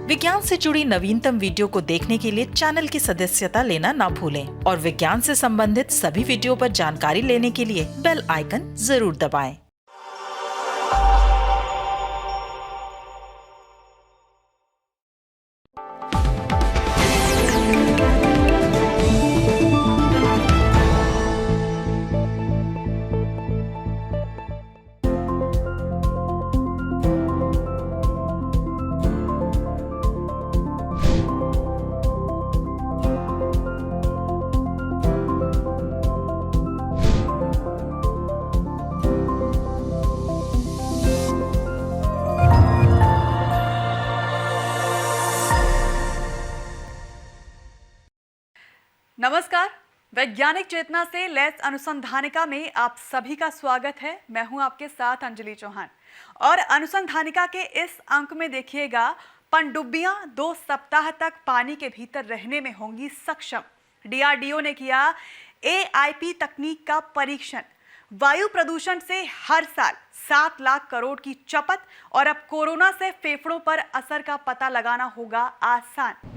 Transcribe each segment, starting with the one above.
विज्ञान से जुड़ी नवीनतम वीडियो को देखने के लिए चैनल की सदस्यता लेना ना भूलें और विज्ञान से संबंधित सभी वीडियो पर जानकारी लेने के लिए बेल आइकन जरूर दबाएं। नमस्कार, वैज्ञानिक चेतना से लैस अनुसंधानिका में आप सभी का स्वागत है। मैं हूं आपके साथ अंजलि चौहान और अनुसंधानिका के इस अंक में देखिएगा, पनडुब्बियां 2 सप्ताह तक पानी के भीतर रहने में होंगी सक्षम। DRDO ने किया AIP तकनीक का परीक्षण। वायु प्रदूषण से हर साल 7 लाख करोड़ की चपत और अब कोरोना से फेफड़ों पर असर का पता लगाना होगा आसान।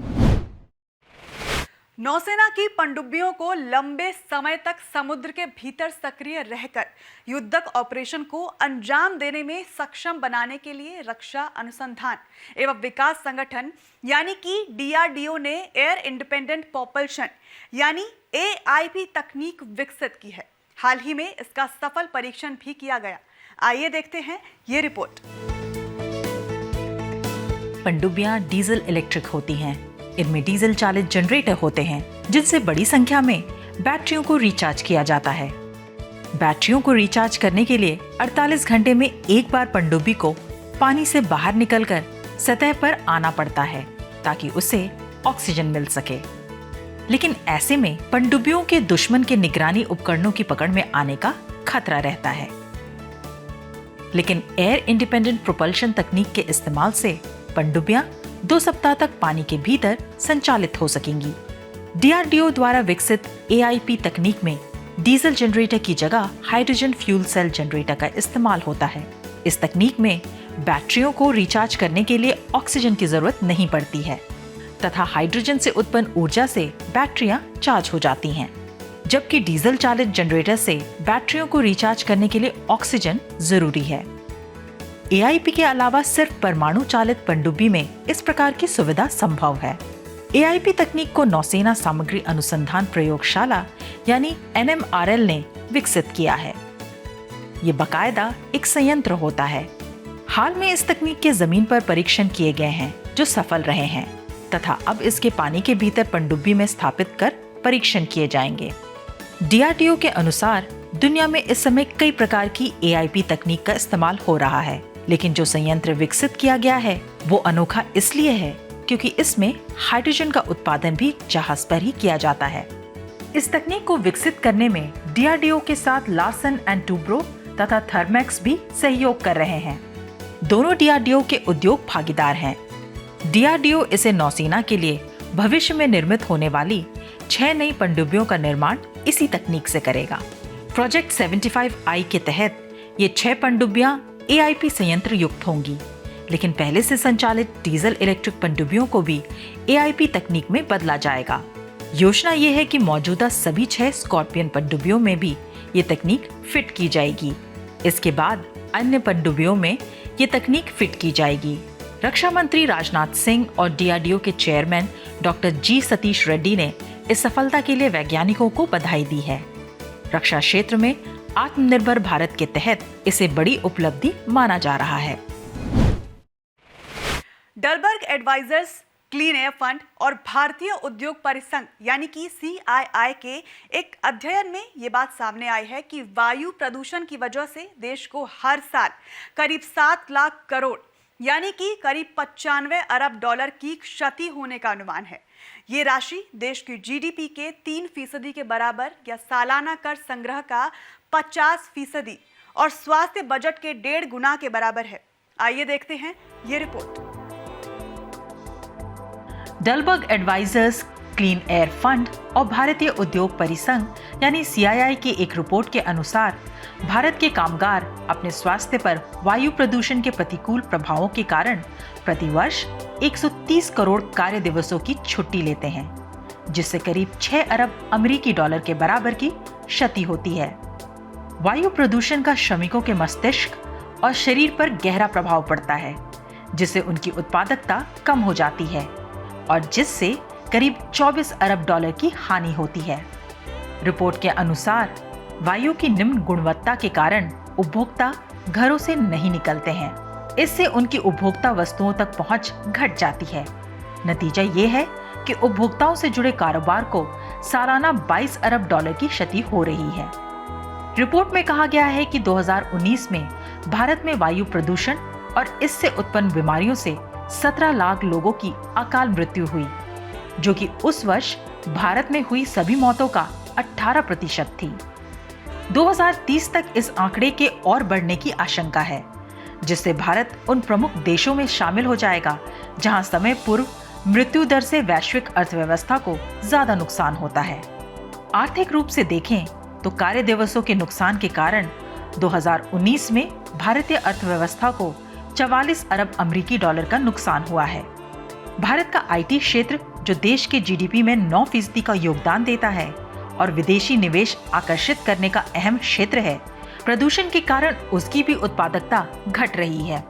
नौसेना की पनडुब्बियों को लंबे समय तक समुद्र के भीतर सक्रिय रहकर युद्धक ऑपरेशन को अंजाम देने में सक्षम बनाने के लिए रक्षा अनुसंधान एवं विकास संगठन यानी कि DRDO ने एयर इंडिपेंडेंट प्रोपल्शन यानी AIP तकनीक विकसित की है। हाल ही में इसका सफल परीक्षण भी किया गया। आइए देखते हैं ये रिपोर्ट। पनडुब्बियां डीजल इलेक्ट्रिक होती हैं। इनमें डीजल चालित जनरेटर होते हैं जिनसे बड़ी संख्या में बैटरियों को रिचार्ज किया जाता है। बैटरियों को रिचार्ज करने के लिए 48 घंटे में एक बार पनडुब्बी को पानी से बाहर निकलकर सतह पर आना पड़ता है ताकि उसे ऑक्सीजन मिल सके। लेकिन ऐसे में पनडुब्बियों के दुश्मन के निगरानी उपकरणों की पकड़ में आने का खतरा रहता है। लेकिन एयर इंडिपेंडेंट प्रोपल्शन तकनीक के इस्तेमाल से पनडुब्बियां 2 सप्ताह तक पानी के भीतर संचालित हो सकेंगी। DRDO द्वारा विकसित AIP तकनीक में डीजल जनरेटर की जगह हाइड्रोजन फ्यूल सेल जनरेटर का इस्तेमाल होता है। इस तकनीक में बैटरियों को रिचार्ज करने के लिए ऑक्सीजन की जरूरत नहीं पड़ती है तथा हाइड्रोजन से उत्पन्न ऊर्जा से बैटरियां चार्ज हो जाती हैं, जबकि डीजल चालित जनरेटर से बैटरियों को रिचार्ज करने के लिए ऑक्सीजन जरूरी है। AIP के अलावा सिर्फ परमाणु चालित पनडुब्बी में इस प्रकार की सुविधा संभव है। AIP तकनीक को नौसेना सामग्री अनुसंधान प्रयोगशाला यानी NMRL ने विकसित किया है। ये बाकायदा एक संयंत्र होता है। हाल में इस तकनीक के जमीन पर परीक्षण किए गए हैं जो सफल रहे हैं तथा अब इसके पानी के भीतर पनडुब्बी में स्थापित कर परीक्षण किए जाएंगे। DRDO के अनुसार दुनिया में इस समय कई प्रकार की AIP तकनीक का इस्तेमाल हो रहा है, लेकिन जो संयंत्र विकसित किया गया है वो अनोखा इसलिए है क्योंकि इसमें हाइड्रोजन का उत्पादन भी जहाज पर ही किया जाता है। इस तकनीक को विकसित करने में DRDO के साथ लार्सन एंड टूब्रो तथा थर्मैक्स भी सहयोग कर रहे हैं। दोनों DRDO के उद्योग भागीदार हैं। DRDO इसे नौसेना के लिए भविष्य में निर्मित होने वाली 6 नई पनडुब्बियों का निर्माण इसी तकनीक से करेगा। प्रोजेक्ट 75I के तहत ये 6 पनडुब्बियां AIP संयंत्र युक्त होंगी, लेकिन पहले से संचालित डीजल इलेक्ट्रिक पनडुब्बियों को भी AIP तकनीक में बदला जाएगा। योजना ये है कि मौजूदा सभी 6 स्कॉर्पियन पनडुब्बियों में भी ये तकनीक फिट की जाएगी। इसके बाद अन्य पनडुब्बियों में ये तकनीक फिट की जाएगी। रक्षा मंत्री राजनाथ सिंह और DRDO के chairman doctor G Satish Reddy ने इस सफलता के लिए वैज्ञानिकों को बधाई दी है। रक्षा क्षेत्र में आत्मनिर्भर भारत के तहत इसे बड़ी उपलब्धि माना जा रहा है। डलबर्ग एडवाइजर्स, क्लीन एयर फंड और भारतीय उद्योग परिसंघ यानी कि CII के एक अध्ययन में ये बात सामने आई है कि वायु प्रदूषण की वजह से देश को हर साल करीब 7 लाख करोड़ यानी कि करीब 95 अरब डॉलर की क्षति होने का अनुमान है। ये राशि देश की GDP के 3% के बराबर या सालाना कर संग्रह का 50% और स्वास्थ्य बजट के 1.5 गुना के बराबर है। आइए देखते हैं ये रिपोर्ट। Dalberg advisors, clean air fund और भारतीय उद्योग परिसंघ यानी CII की एक रिपोर्ट के अनुसार भारत के कामगार अपने स्वास्थ्य पर वायु प्रदूषण के प्रतिकूल प्रभावों के कारण प्रतिवर्ष 130 करोड़ कार्य दिवसों की छुट्टी लेते हैं, जिससे करीब 6 अरब अमेरिकी डॉलर के बराबर की क्षति होती है। वायु प्रदूषण का श्रमिकों के मस्तिष्क और शरीर पर गहरा प्रभाव पड़ता है, जिससे उनकी उत्पादकता कम हो जाती है और जिससे करीब 24 अरब डॉलर की हानि होती है। रिपोर्ट के अनुसार वायु की निम्न गुणवत्ता के कारण उपभोक्ता घरों से नहीं निकलते हैं। इससे उनकी उपभोक्ता वस्तुओं तक पहुंच घट जाती है। नतीजा ये है कि उपभोक्ताओं से जुड़े कारोबार को सालाना 22 अरब डॉलर की क्षति हो रही है। रिपोर्ट में कहा गया है कि 2019 में भारत में वायु प्रदूषण और इससे उत्पन्न बीमारियों से 17 लाख लोगों की अकाल मृत्यु हुई, जो कि उस वर्ष भारत में हुई सभी मौतों का 18% थी। 2030 तक इस आंकड़े के और बढ़ने की आशंका है, जिससे भारत उन प्रमुख देशों में शामिल हो जाएगा जहां समय पूर्व मृत्यु दर से वैश्विक अर्थव्यवस्था को ज्यादा नुकसान होता है। आर्थिक रूप से देखें तो कार्य दिवसों के नुकसान के कारण 2019 में भारतीय अर्थव्यवस्था को 44 अरब अमेरिकी डॉलर का नुकसान हुआ है। भारत का आईटी क्षेत्र, जो देश के जीडीपी में 9% का योगदान देता है और विदेशी निवेश आकर्षित करने का अहम क्षेत्र है, प्रदूषण के कारण उसकी भी उत्पादकता घट रही है।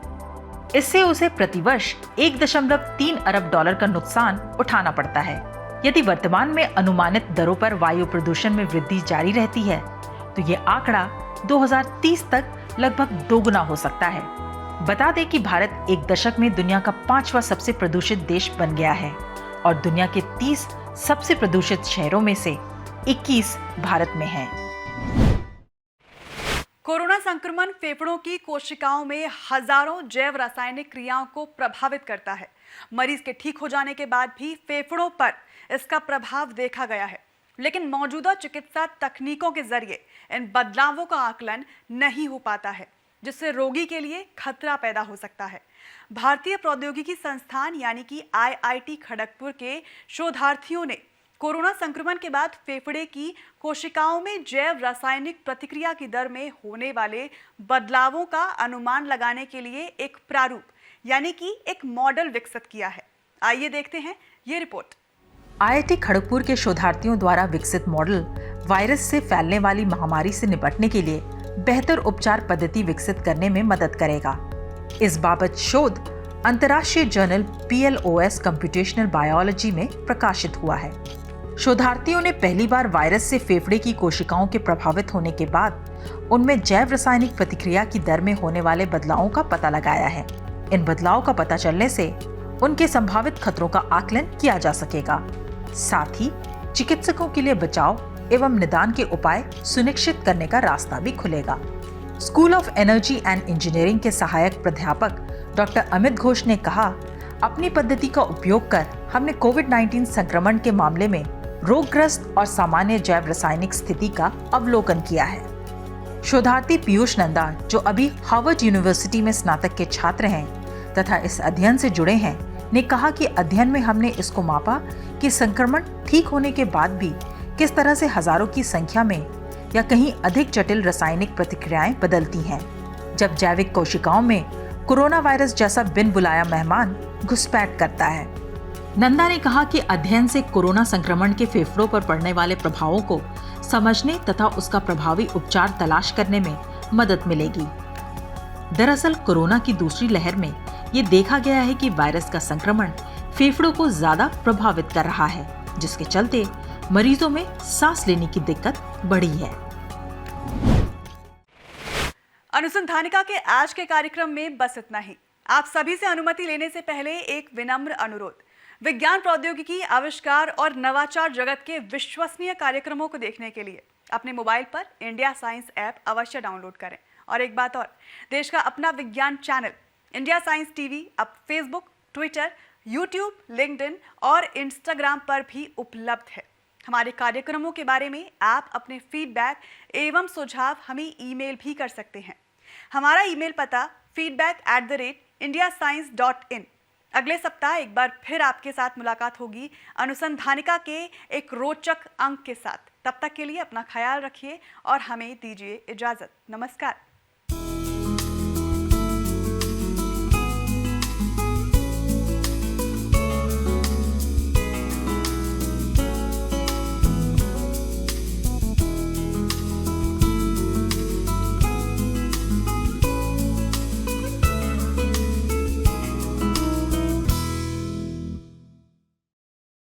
इससे उसे प्रतिवर्ष 1.3 अरब डॉलर का नुकसान उठाना पड़ता है। यदि वर्तमान में अनुमानित दरों पर वायु प्रदूषण में वृद्धि जारी रहती है तो ये आंकड़ा 2030 तक लगभग दोगुना हो सकता है। बता दें कि भारत एक दशक में दुनिया का 5वां सबसे प्रदूषित देश बन गया है और दुनिया के 30 सबसे प्रदूषित शहरों में से 21 भारत में हैं। कोरोना संक्रमण फेफड़ों की कोशिकाओं में हजारों जैव रासायनिक क्रियाओं को प्रभावित करता है। मरीज के ठीक हो जाने के बाद भी फेफड़ों पर इसका प्रभाव देखा गया है, लेकिन मौजूदा चिकित्सा तकनीकों के जरिए इन बदलावों का आकलन नहीं हो पाता है, जिससे रोगी के लिए खतरा पैदा हो सकता है। भारतीय प्रौद्योगिकी संस्थान यानी कि IIT खड़गपुर के शोधार्थियों ने कोरोना संक्रमण के बाद फेफड़े की कोशिकाओं में जैव रासायनिक प्रतिक्रिया की दर में होने वाले बदलावों का अनुमान लगाने के लिए एक प्रारूप यानी कि एक मॉडल विकसित किया है। आइए देखते हैं ये रिपोर्ट। IIT खड़गपुर के शोधार्थियों द्वारा विकसित मॉडल वायरस से फैलने वाली महामारी से निपटने के लिए बेहतर उपचार पद्धति विकसित करने में मदद करेगा। इस बाबत शोध अंतर्राष्ट्रीय जर्नल PLOS कंप्यूटेशनल बायोलॉजी में प्रकाशित हुआ है। शोधार्थियों ने पहली बार वायरस से फेफड़े की कोशिकाओं के प्रभावित होने के बाद उनमें जैव रासायनिक प्रतिक्रिया की दर में होने वाले बदलावों का पता लगाया है। इन बदलावों का पता चलने से उनके संभावित खतरों का आकलन किया जा सकेगा। साथ ही चिकित्सकों के लिए बचाव एवं निदान के उपाय सुनिश्चित करने का रास्ता भी खुलेगा। School of energy and engineering के सहायक प्राध्यापक डॉक्टर अमित घोष ने कहा, अपनी पद्धति का उपयोग कर हमने कोविड-19 संक्रमण के मामले में रोगग्रस्त और सामान्य जैव रासायनिक स्थिति का अवलोकन किया है। शोधार्थी पीयूष नंदा, जो अभी हार्वर्ड यूनिवर्सिटी में स्नातक के छात्र हैं तथा इस अध्ययन से जुड़े हैं, ने कहा कि अध्ययन में हमने इसको मापा कि संक्रमण ठीक होने के बाद भी किस तरह से हजारों की संख्या में या कहीं अधिक जटिल रासायनिक प्रतिक्रियाएं बदलती हैं जब जैविक कोशिकाओं में कोरोना वायरस जैसा बिन बुलाया मेहमान घुसपैठ करता है। नंदा ने कहा कि अध्ययन से कोरोना संक्रमण के फेफड़ों पर पड़ने वाले प्रभावों को समझने तथा उसका प्रभावी उपचार तलाश करने में मदद मिलेगी। दरअसल कोरोना की दूसरी लहर में ये देखा गया है कि वायरस का संक्रमण फेफड़ों को ज्यादा प्रभावित कर रहा है, जिसके चलते मरीजों में सांस लेने की दिक्कत बढ़ी है। अनुसंधानिका के आज के कार्यक्रम में बस इतना ही। आप सभी से अनुमति लेने से पहले एक विनम्र अनुरोध। विज्ञान, प्रौद्योगिकी, आविष्कार और नवाचार जगत के विश्वसनीय कार्यक्रमों को देखने के लिए अपने मोबाइल पर इंडिया साइंस ऐप अवश्य डाउनलोड करें। और एक बात और, देश का अपना विज्ञान चैनल इंडिया साइंस टीवी अब फेसबुक, ट्विटर, यूट्यूब, लिंक्डइन और इंस्टाग्राम पर भी उपलब्ध है। हमारे कार्यक्रमों के बारे में आप अपने फीडबैक एवं सुझाव हमें ईमेल भी कर सकते हैं। हमारा ईमेल पता feedback@indiascience.in। अगले सप्ताह एक बार फिर आपके साथ मुलाकात होगी अनुसंधानिका के एक रोचक अंक के साथ। तब तक के लिए अपना ख्याल रखिए और हमें दीजिए इजाजत। नमस्कार।